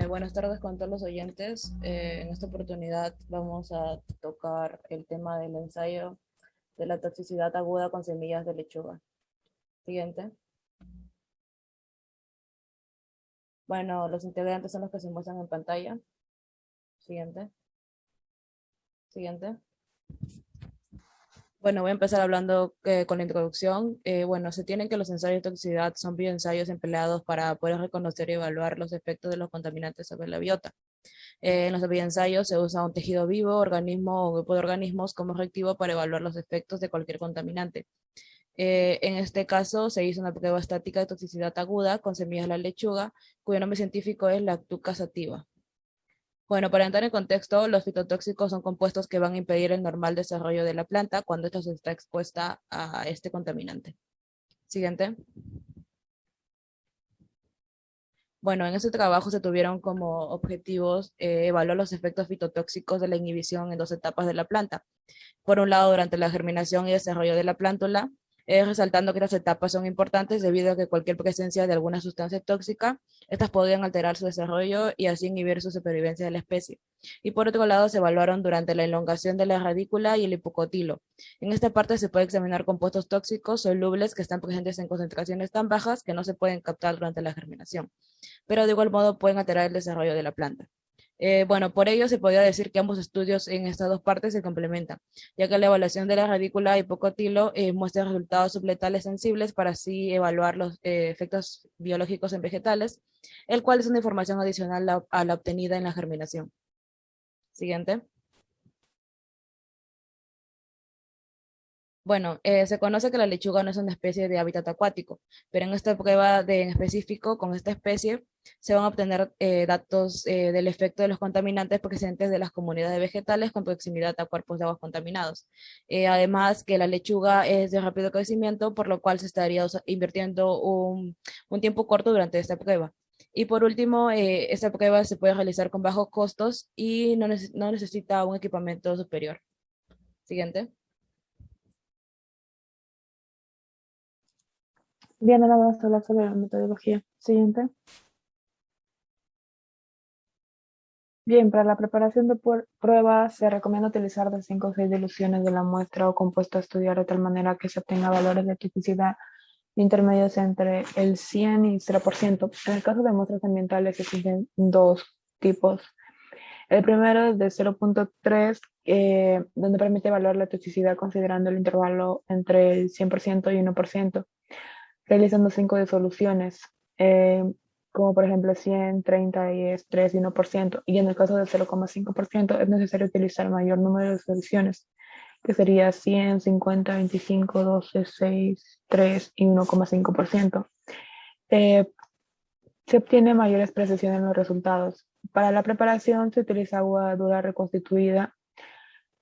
Buenas tardes con todos los oyentes. En esta oportunidad vamos a tocar el tema del ensayo de la toxicidad aguda con semillas de lechuga. Siguiente. Bueno, los integrantes son los que se muestran en pantalla. Siguiente. Siguiente. Bueno, voy a empezar hablando con la introducción. Bueno, se tienen que los ensayos de toxicidad son bioensayos empleados para poder reconocer y evaluar los efectos de los contaminantes sobre la biota. En los bioensayos se usa un tejido vivo, organismo o grupo de organismos como reactivo para evaluar los efectos de cualquier contaminante. En este caso se hizo una prueba estática de toxicidad aguda con semillas de la lechuga, cuyo nombre científico es Lactuca sativa. Bueno, para entrar en contexto, los fitotóxicos son compuestos que van a impedir el normal desarrollo de la planta cuando ésta se está expuesta a este contaminante. Siguiente. Bueno, en este trabajo se tuvieron como objetivos evaluar los efectos fitotóxicos de la inhibición en dos etapas de la planta. Por un lado, durante la germinación y desarrollo de la plántula, resaltando que estas etapas son importantes debido a que cualquier presencia de alguna sustancia tóxica, estas podrían alterar su desarrollo y así inhibir su supervivencia de la especie. Y por otro lado, se evaluaron durante la elongación de la radícula y el hipocotilo. En esta parte se puede examinar compuestos tóxicos solubles que están presentes en concentraciones tan bajas que no se pueden captar durante la germinación, pero de igual modo pueden alterar el desarrollo de la planta. Bueno, por ello se podría decir que ambos estudios en estas dos partes se complementan, ya que la evaluación de la radícula hipocotilo muestra resultados subletales sensibles para así evaluar los efectos biológicos en vegetales, el cual es una información adicional a la obtenida en la germinación. Siguiente. Bueno, se conoce que la lechuga no es una especie de hábitat acuático, pero en esta prueba en específico con esta especie se van a obtener datos del efecto de los contaminantes presentes de las comunidades vegetales con proximidad a cuerpos de aguas contaminados. Además que la lechuga es de rápido crecimiento, por lo cual se estaría invirtiendo un tiempo corto durante esta prueba. Y por último, esta prueba se puede realizar con bajos costos y no necesita un equipamiento superior. Siguiente. Bien, ahora vamos a hablar sobre la metodología. Siguiente. Bien, para la preparación de pruebas se recomienda utilizar de 5 o 6 diluciones de la muestra o compuesto a estudiar de tal manera que se obtenga valores de toxicidad intermedios entre el 100 y 0%. En el caso de muestras ambientales existen dos tipos. El primero es de 0.3, donde permite evaluar la toxicidad considerando el intervalo entre el 100% y 1%, realizando 5 disoluciones, como por ejemplo 100, 30, 10, 3 y 1%. Y en el caso del 0,5% es necesario utilizar mayor número de disoluciones, que sería 100, 50, 25, 12, 6, 3 y 1,5%. Eh, se obtiene mayor precisión en los resultados. Para la preparación se utiliza agua dura reconstituida.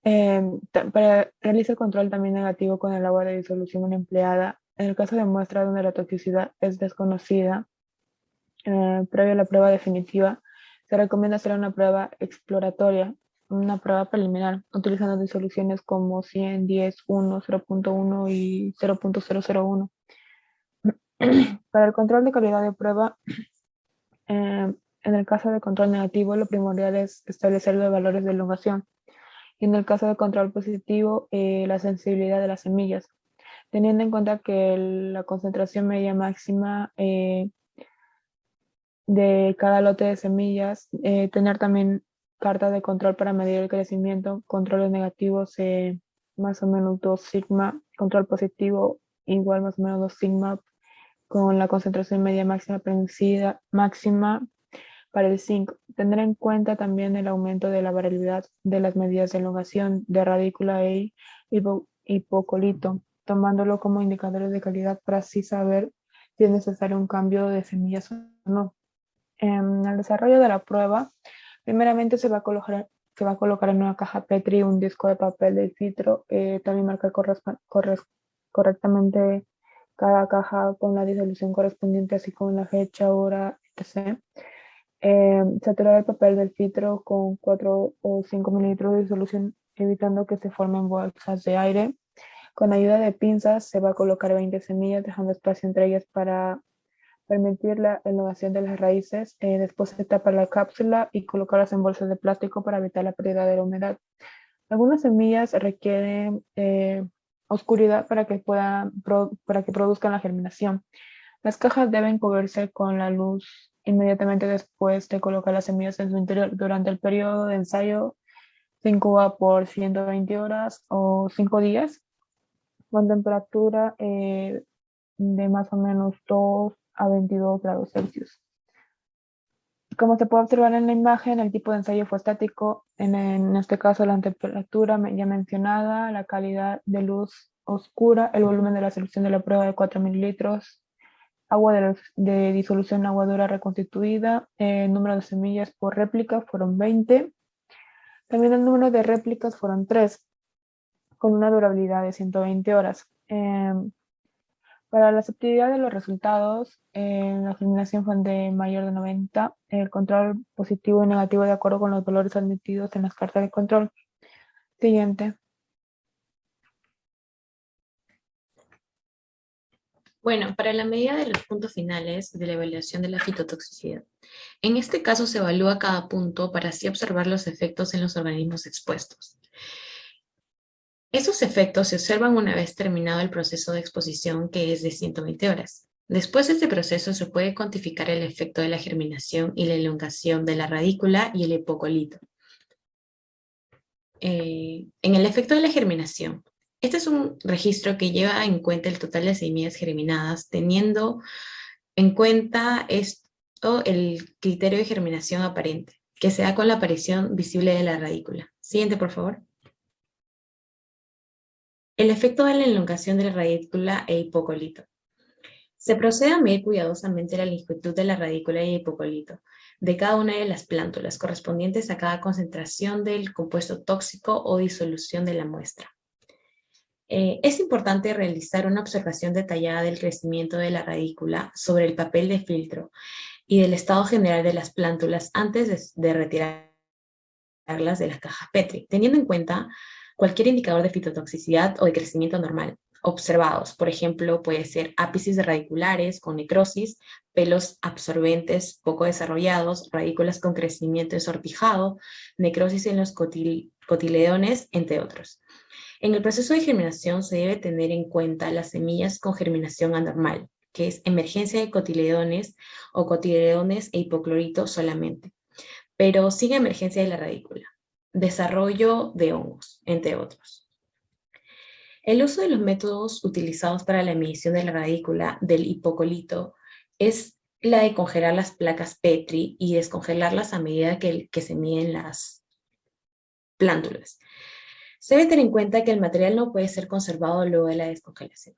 Para realizar el control también negativo con el agua de disolución empleada. En el caso de muestra donde la toxicidad es desconocida, previo a la prueba definitiva, se recomienda hacer una prueba exploratoria, una prueba preliminar, utilizando disoluciones como 100, 10, 1, 0.1 y 0.001. Para el control de calidad de prueba, en el caso de control negativo, lo primordial es establecer los valores de elongación. Y en el caso de control positivo, la sensibilidad de las semillas, teniendo en cuenta que la concentración media máxima de cada lote de semillas, tener también cartas de control para medir el crecimiento, controles negativos más o menos 2 sigma, control positivo igual más o menos 2 sigma, con la concentración media máxima predicida máxima para el zinc. Tener en cuenta también el aumento de la variabilidad de las medidas de elongación de radícula e hipocolito, tomándolo como indicadores de calidad para así saber si es necesario un cambio de semillas o no. En el desarrollo de la prueba, primeramente se va a colocar en una caja Petri un disco de papel de filtro, también marcar correctamente cada caja con la disolución correspondiente, así como la fecha, hora, etc. Saturar el papel del filtro con 4 o 5 mililitros de disolución, evitando que se formen bolsas de aire. Con ayuda de pinzas se va a colocar 20 semillas, dejando espacio entre ellas para permitir la elevación de las raíces. Después se tapa la cápsula y colocarlas en bolsas de plástico para evitar la pérdida de la humedad. Algunas semillas requieren oscuridad para que produzcan la germinación. Las cajas deben cubrirse con la luz inmediatamente después de colocar las semillas en su interior. Durante el periodo de ensayo se incuba por 120 horas o 5 días con temperatura de más o menos 2 a 22 grados Celsius. Como se puede observar en la imagen, el tipo de ensayo fue estático, en este caso la temperatura ya mencionada, la calidad de luz oscura, el volumen de la solución de la prueba de 4 mililitros, agua de disolución agua dura reconstituida, el número de semillas por réplica fueron 20, también el número de réplicas fueron 3, con una durabilidad de 120 horas. Para la aceptabilidad de los resultados, la germinación fue de mayor de 90, el control positivo y negativo de acuerdo con los valores admitidos en las cartas de control. Siguiente. Bueno, para la medida de los puntos finales de la evaluación de la fitotoxicidad. En este caso se evalúa cada punto para así observar los efectos en los organismos expuestos. Estos efectos se observan una vez terminado el proceso de exposición, que es de 120 horas. Después de este proceso se puede cuantificar el efecto de la germinación y la elongación de la radícula y el hipocolito. En el efecto de la germinación, este es un registro que lleva en cuenta el total de semillas germinadas, teniendo en cuenta esto el criterio de germinación aparente, que se da con la aparición visible de la radícula. Siguiente, por favor. El efecto de la elongación de la radícula e hipocolito. Se procede a medir cuidadosamente la longitud de la radícula y hipocolito de cada una de las plántulas correspondientes a cada concentración del compuesto tóxico o disolución de la muestra. Es importante realizar una observación detallada del crecimiento de la radícula sobre el papel de filtro y del estado general de las plántulas antes de retirarlas de las cajas Petri, teniendo en cuenta cualquier indicador de fitotoxicidad o de crecimiento normal observados. Por ejemplo, puede ser ápices radiculares con necrosis, pelos absorbentes poco desarrollados, radículas con crecimiento ensortijado, necrosis en los cotiledones, entre otros. En el proceso de germinación se debe tener en cuenta las semillas con germinación anormal, que es emergencia de cotiledones o cotiledones e hipoclorito solamente, pero sin emergencia de la radícula, desarrollo de hongos, entre otros. El uso de los métodos utilizados para la medición de la radícula del hipocolito es la de congelar las placas Petri y descongelarlas a medida que se miden las plántulas. Se debe tener en cuenta que el material no puede ser conservado luego de la descongelación,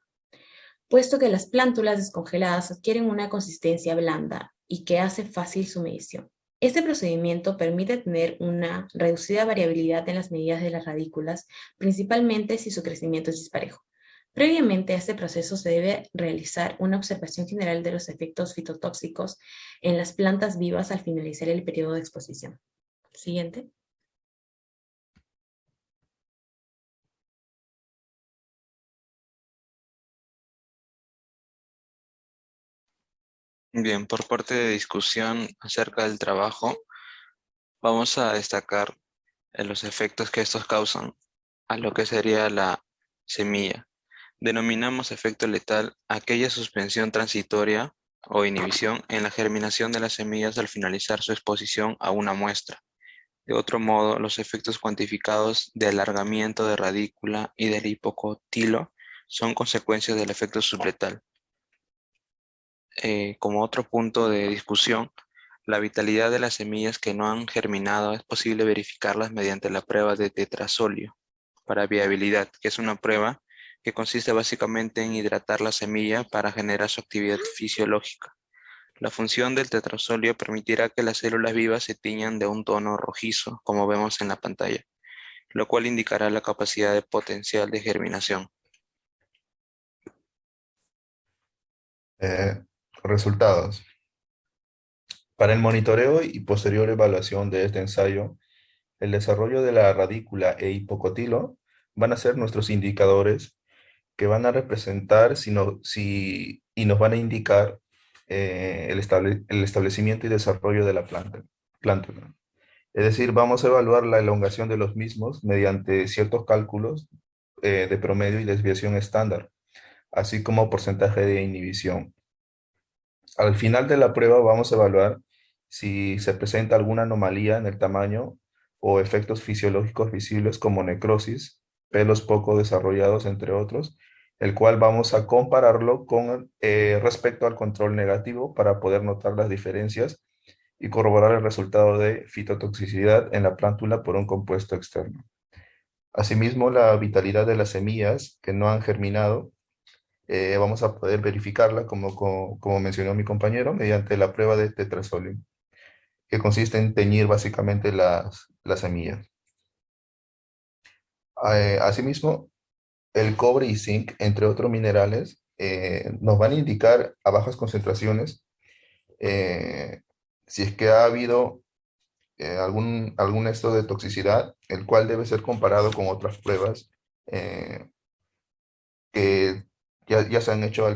puesto que las plántulas descongeladas adquieren una consistencia blanda y que hace fácil su medición. Este procedimiento permite tener una reducida variabilidad en las medidas de las radículas, principalmente si su crecimiento es disparejo. Previamente a este proceso se debe realizar una observación general de los efectos fitotóxicos en las plantas vivas al finalizar el periodo de exposición. Siguiente. Bien, por parte de discusión acerca del trabajo, vamos a destacar los efectos que estos causan a lo que sería la semilla. Denominamos efecto letal aquella suspensión transitoria o inhibición en la germinación de las semillas al finalizar su exposición a una muestra. De otro modo, los efectos cuantificados de alargamiento de radícula y del hipocotilo son consecuencias del efecto subletal. Como otro punto de discusión, la vitalidad de las semillas que no han germinado es posible verificarlas mediante la prueba de tetrasolio para viabilidad, que es una prueba que consiste básicamente en hidratar la semilla para generar su actividad fisiológica. La función del tetrasolio permitirá que las células vivas se tiñan de un tono rojizo, como vemos en la pantalla, lo cual indicará la capacidad de potencial de germinación. Resultados. Para el monitoreo y posterior evaluación de este ensayo, el desarrollo de la radícula e hipocotilo van a ser nuestros indicadores que van a representar y nos van a indicar el establecimiento y desarrollo de la plántula. Es decir, vamos a evaluar la elongación de los mismos mediante ciertos cálculos de promedio y desviación estándar, así como porcentaje de inhibición. Al final de la prueba vamos a evaluar si se presenta alguna anomalía en el tamaño o efectos fisiológicos visibles como necrosis, pelos poco desarrollados, entre otros, el cual vamos a compararlo con respecto al control negativo para poder notar las diferencias y corroborar el resultado de fitotoxicidad en la plántula por un compuesto externo. Asimismo, la vitalidad de las semillas que no han germinado, vamos a poder verificarla, como mencionó mi compañero, mediante la prueba de tetrazolio, que consiste en teñir básicamente las semillas. Asimismo, el cobre y zinc, entre otros minerales, nos van a indicar a bajas concentraciones eh, si es que ha habido algún esto de toxicidad, el cual debe ser comparado con otras pruebas eh, que ya se han hecho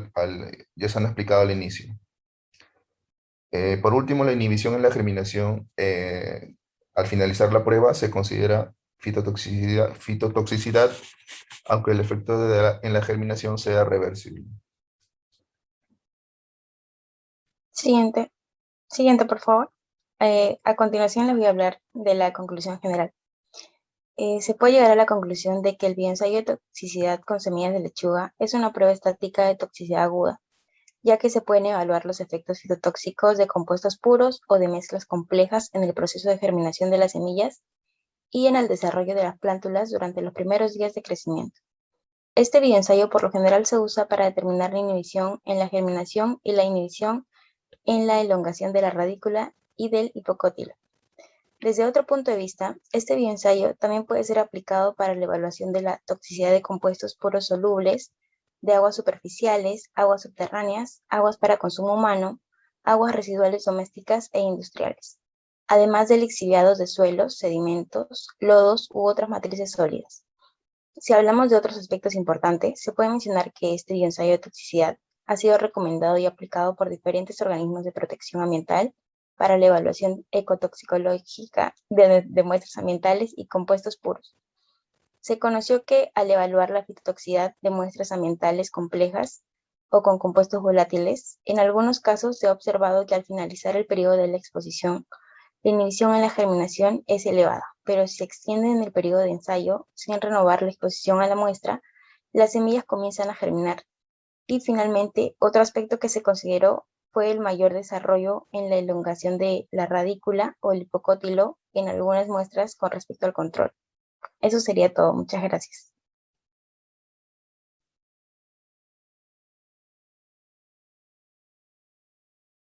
ya se han explicado al inicio. Por último, la inhibición en la germinación, al finalizar la prueba se considera fitotoxicidad, aunque el efecto en la germinación sea reversible. Siguiente, siguiente, por favor. A continuación les voy a hablar de la conclusión general. Se puede llegar a la conclusión de que el bioensayo de toxicidad con semillas de lechuga es una prueba estática de toxicidad aguda, ya que se pueden evaluar los efectos fitotóxicos de compuestos puros o de mezclas complejas en el proceso de germinación de las semillas y en el desarrollo de las plántulas durante los primeros días de crecimiento. Este bioensayo por lo general se usa para determinar la inhibición en la germinación y la inhibición en la elongación de la radícula y del hipocótilo. Desde otro punto de vista, este bioensayo también puede ser aplicado para la evaluación de la toxicidad de compuestos puros solubles, de aguas superficiales, aguas subterráneas, aguas para consumo humano, aguas residuales domésticas e industriales, además de lixiviados de suelos, sedimentos, lodos u otras matrices sólidas. Si hablamos de otros aspectos importantes, se puede mencionar que este bioensayo de toxicidad ha sido recomendado y aplicado por diferentes organismos de protección ambiental para la evaluación ecotoxicológica de muestras ambientales y compuestos puros. Se conoció que al evaluar la fitotoxicidad de muestras ambientales complejas o con compuestos volátiles, en algunos casos se ha observado que al finalizar el periodo de la exposición, la inhibición en la germinación es elevada, pero si se extiende en el periodo de ensayo, sin renovar la exposición a la muestra, las semillas comienzan a germinar. Y finalmente, otro aspecto que se consideró fue el mayor desarrollo en la elongación de la radícula o el hipocótilo en algunas muestras con respecto al control. Eso sería todo. Muchas gracias.